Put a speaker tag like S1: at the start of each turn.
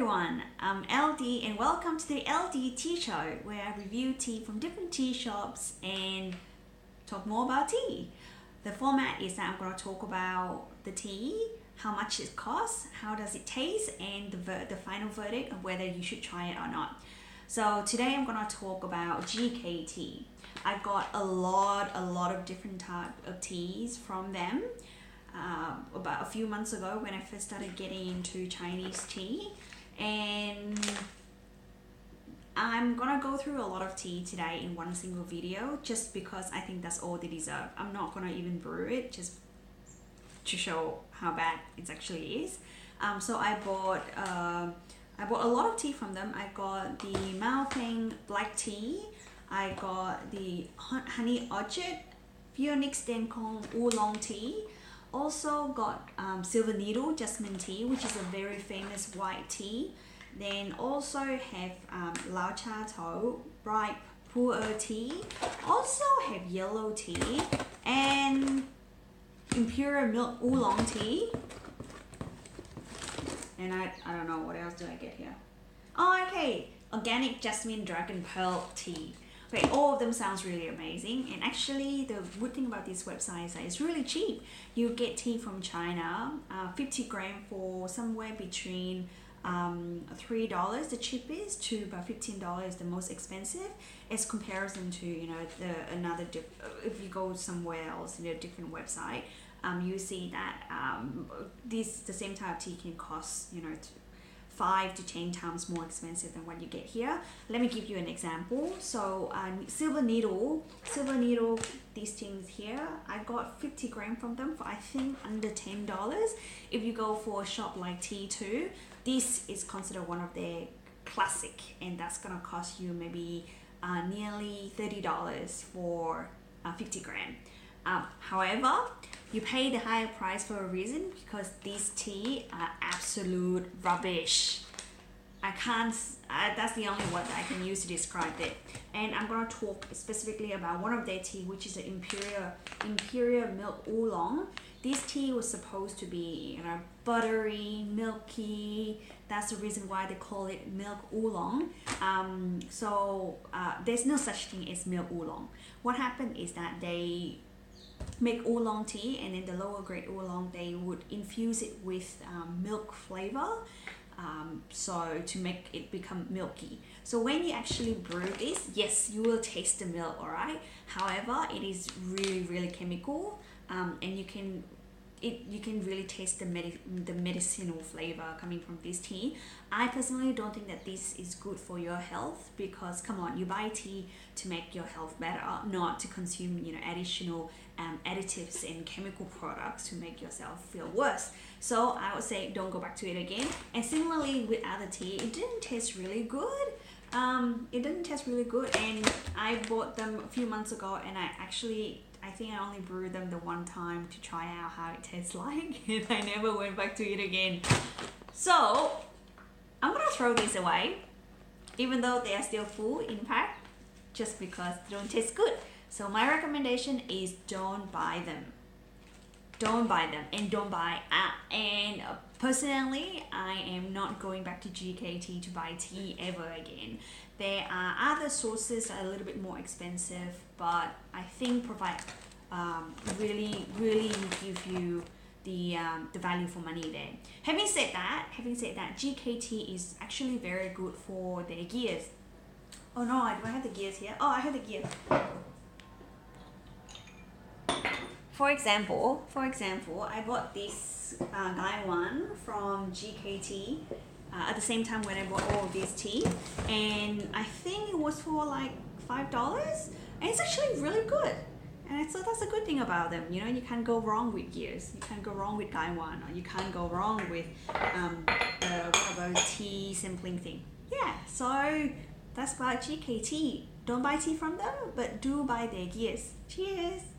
S1: everyone, I'm LD and welcome to the LD Tea Show, where I review tea from different tea shops and talk more about tea. The format is that I'm going to talk about the tea, how much it costs, how does it taste, and the final verdict of whether you should try it or not. So today I'm going to talk about GK tea. I've got a lot of different type of teas from them. About a few months ago when I first started getting into Chinese tea, and I'm gonna go through a lot of tea today in one single video just because I think that's all they deserve. I'm not gonna even brew it just to show how bad it actually is. So I bought a lot of tea from them. I got the Mao Feng black tea, I got the honey orchid, pheonix oolong tea. Also got silver needle jasmine tea, which is a very famous white tea. Then also have Lao Cha bright pu'er tea. Also have yellow tea and imperial milk oolong tea. And I don't know what else do I get here. Oh, okay, organic jasmine dragon pearl tea. Okay, all of them sounds really amazing, and actually the good thing about this website is that it's really cheap. You get tea from China, 50 gram for somewhere between $3 the cheapest to about $15 the most expensive, as comparison to if you go somewhere else in a different website, you see that the same type of tea can cost 5 to 10 times more expensive than what you get here. Let me give you an example. So silver needle, these things here, I got 50 gram from them for I think under $10. If you go for a shop like T2, this is considered one of their classic, and that's gonna cost you maybe nearly $30 for 50 gram. However, you pay the higher price for a reason, because these tea are absolute rubbish. That's the only word that I can use to describe it. And I'm going to talk specifically about one of their tea, which is the imperial milk oolong. This tea was supposed to be buttery, milky. That's the reason why they call it milk oolong. There's no such thing as milk oolong. What happened is that they make oolong tea, and in the lower grade oolong they would infuse it with milk flavor, so to make it become milky. So when you actually brew this, yes, you will taste the milk, alright. However, it is really chemical, and you can really taste the medicinal flavor coming from this tea. I personally don't think that this is good for your health, because come on, you buy tea to make your health better, not to consume additional additives and chemical products to make yourself feel worse. So I would say don't go back to it again. And similarly with other tea, it didn't taste really good. And I bought them a few months ago, and I think I only brewed them the one time to try out how it tastes like, and I never went back to it again. So I'm gonna throw these away, even though they are still full in pack, just because they don't taste good. So my recommendation is don't buy them. And don't buy personally, I am not going back to GKT to buy tea ever again. There are other sources that are a little bit more expensive, but I think provide really give you the value for money there. Having said that, GKT is actually very good for their gears. Oh no, I don't have the gears here. Oh, I have the gear. For example, I bought this one from GKT at the same time when I bought all of this tea, and I think it was for like $5, and it's actually really good. And so that's a good thing about them. You can't go wrong with gears. You can't go wrong with Gaiwan, or you can't go wrong with whatever tea sampling thing. Yeah, so that's about GKT. Don't buy tea from them, but do buy their gears. Cheers!